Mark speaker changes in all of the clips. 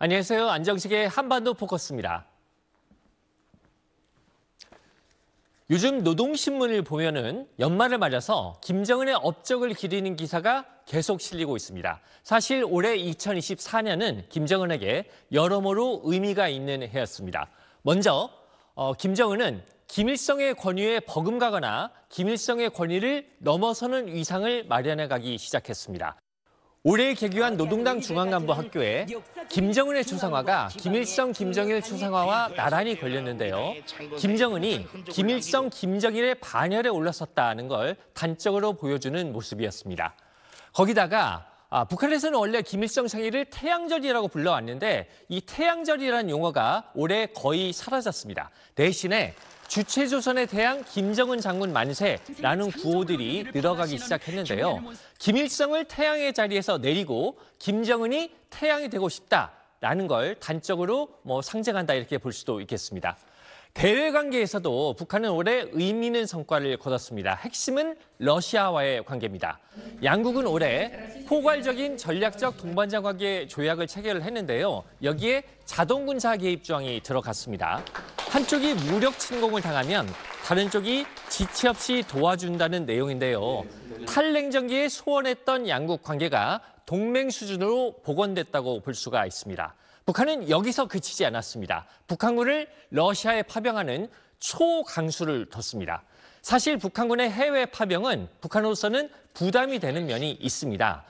Speaker 1: 안녕하세요. 안정식의 한반도 포커스입니다. 요즘 노동신문을 보면은 연말을 맞아서 김정은의 업적을 기리는 기사가 계속 실리고 있습니다. 사실 올해 2024년은 김정은에게 여러모로 의미가 있는 해였습니다. 먼저 김정은은 김일성의 권위에 버금가거나 김일성의 권위를 넘어서는 위상을 마련해가기 시작했습니다. 올해 개교한 노동당 중앙간부학교에 김정은의 추상화가 김일성, 김정일 추상화와 나란히 걸렸는데요. 김정은이 김일성, 김정일의 반열에 올라섰다는 걸 단적으로 보여주는 모습이었습니다. 거기다가 북한에서는 원래 김일성 생일을 태양절이라고 불러왔는데 이 태양절이라는 용어가 올해 거의 사라졌습니다. 대신에 주체조선의 태양 김정은 장군 만세라는 구호들이 늘어가기 시작했는데요. 김일성을 태양의 자리에서 내리고 김정은이 태양이 되고 싶다라는 걸 단적으로 상징한다 이렇게 볼 수도 있겠습니다. 대외 관계에서도 북한은 올해 의미 있는 성과를 거뒀습니다. 핵심은 러시아와의 관계입니다. 양국은 올해 포괄적인 전략적 동반자 관계 조약을 체결을 했는데요. 여기에 자동군사 개입 조항이 들어갔습니다. 한쪽이 무력 침공을 당하면 다른 쪽이 지체 없이 도와준다는 내용인데요. 탈냉전기에 소원했던 양국 관계가 동맹 수준으로 복원됐다고 볼 수가 있습니다. 북한은 여기서 그치지 않았습니다. 북한군을 러시아에 파병하는 초강수를 뒀습니다. 사실 북한군의 해외 파병은 북한으로서는 부담이 되는 면이 있습니다.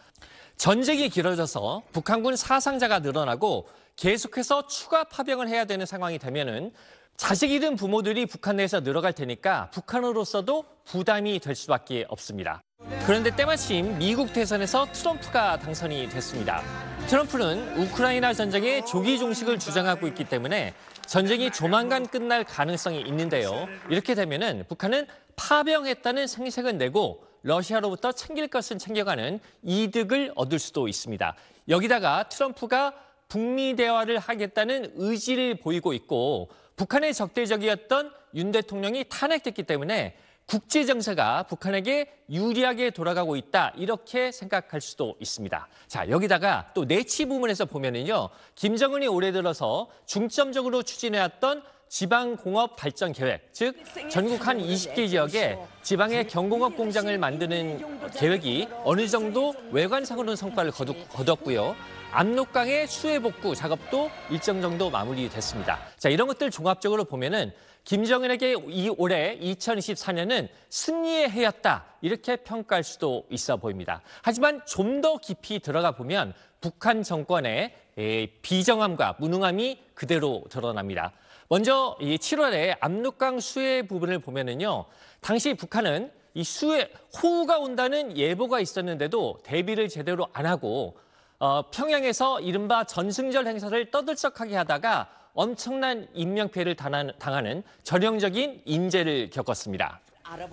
Speaker 1: 전쟁이 길어져서 북한군 사상자가 늘어나고 계속해서 추가 파병을 해야 되는 상황이 되면은 자식 잃은 부모들이 북한 내에서 늘어갈 테니까 북한으로서도 부담이 될 수밖에 없습니다. 그런데 때마침 미국 대선에서 트럼프가 당선이 됐습니다. 트럼프는 우크라이나 전쟁의 조기 종식을 주장하고 있기 때문에 전쟁이 조만간 끝날 가능성이 있는데요. 이렇게 되면은 북한은 파병했다는 생색은 내고 러시아로부터 챙길 것은 챙겨가는 이득을 얻을 수도 있습니다. 여기다가 트럼프가 북미 대화를 하겠다는 의지를 보이고 있고 북한의 적대적이었던 윤 대통령이 탄핵됐기 때문에 국제 정세가 북한에게 유리하게 돌아가고 있다 이렇게 생각할 수도 있습니다. 자, 여기다가 또 내치 부문에서 보면은요. 김정은이 올해 들어서 중점적으로 추진해왔던 지방공업 발전 계획, 즉 전국 한 20개 지역에 지방의 경공업 공장을 만드는 계획이 어느 정도 외관상으로는 성과를 거뒀고요. 압록강의 수해 복구 작업도 일정 정도 마무리됐습니다. 자, 이런 것들 종합적으로 보면은 김정은에게 올해 2024년은 승리의 해였다 이렇게 평가할 수도 있어 보입니다. 하지만 좀 더 깊이 들어가 보면 북한 정권의 비정함과 무능함이 그대로 드러납니다. 먼저 이 7월에 압록강 수해 부분을 보면은요, 당시 북한은 이 수해 호우가 온다는 예보가 있었는데도 대비를 제대로 안 하고 평양에서 이른바 전승절 행사를 떠들썩하게 하다가 엄청난 인명피해를 당하는 전형적인 인재를 겪었습니다.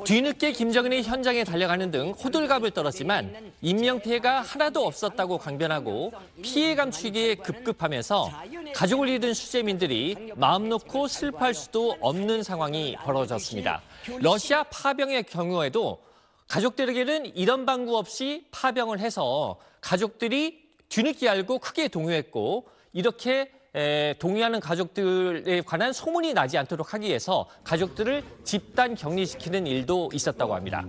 Speaker 1: 뒤늦게 김정은이 현장에 달려가는 등 호들갑을 떨었지만 인명피해가 하나도 없었다고 강변하고 피해 감추기에 급급하면서 가족을 잃은 수재민들이 마음 놓고 슬퍼할 수도 없는 상황이 벌어졌습니다. 러시아 파병의 경우에도 가족들에게는 이런 방구 없이 파병을 해서 가족들이 뒤늦게 알고 크게 동요했고 이렇게 동의하는 가족들에 관한 소문이 나지 않도록 하기 위해서 가족들을 집단 격리시키는 일도 있었다고 합니다.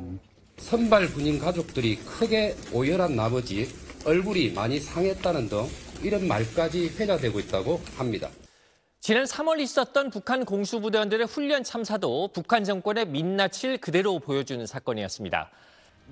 Speaker 2: 선발 군인 가족들이 크게 오열한 나머지 얼굴이 많이 상했다는 등 이런 말까지 회자되고 있다고 합니다.
Speaker 1: 지난 3월 있었던 북한 공수부대원들의 훈련 참사도 북한 정권의 민낯을 그대로 보여주는 사건이었습니다.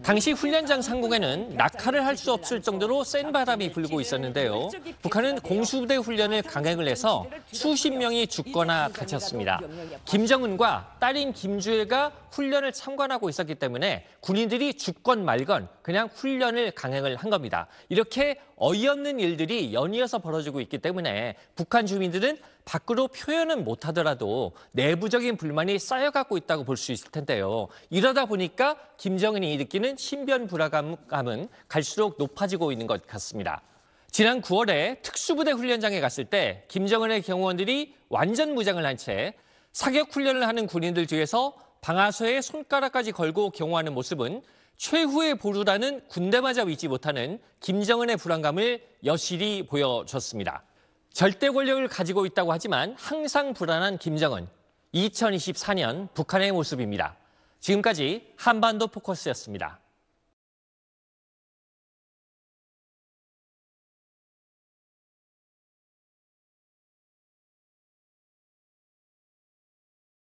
Speaker 1: 당시 훈련장 상공에는 낙하를 할 수 없을 정도로 센 바람이 불고 있었는데요. 북한은 공수부대 훈련을 강행을 해서 수십 명이 죽거나 다쳤습니다. 김정은과 딸인 김주애가 훈련을 참관하고 있었기 때문에 군인들이 죽건 말건 그냥 훈련을 강행을 한 겁니다. 이렇게 어이없는 일들이 연이어서 벌어지고 있기 때문에 북한 주민들은 밖으로 표현은 못하더라도 내부적인 불만이 쌓여가고 있다고 볼 수 있을 텐데요. 이러다 보니까 김정은이 느끼는 신변 불안감은 갈수록 높아지고 있는 것 같습니다. 지난 9월에 특수부대 훈련장에 갔을 때 김정은의 경호원들이 완전 무장을 한 채 사격 훈련을 하는 군인들 뒤에서 방아쇠에 손가락까지 걸고 경호하는 모습은 최후의 보루라는 군대마저 잊지 못하는 김정은의 불안감을 여실히 보여줬습니다. 절대 권력을 가지고 있다고 하지만 항상 불안한 김정은. 2024년 북한의 모습입니다. 지금까지 한반도 포커스였습니다.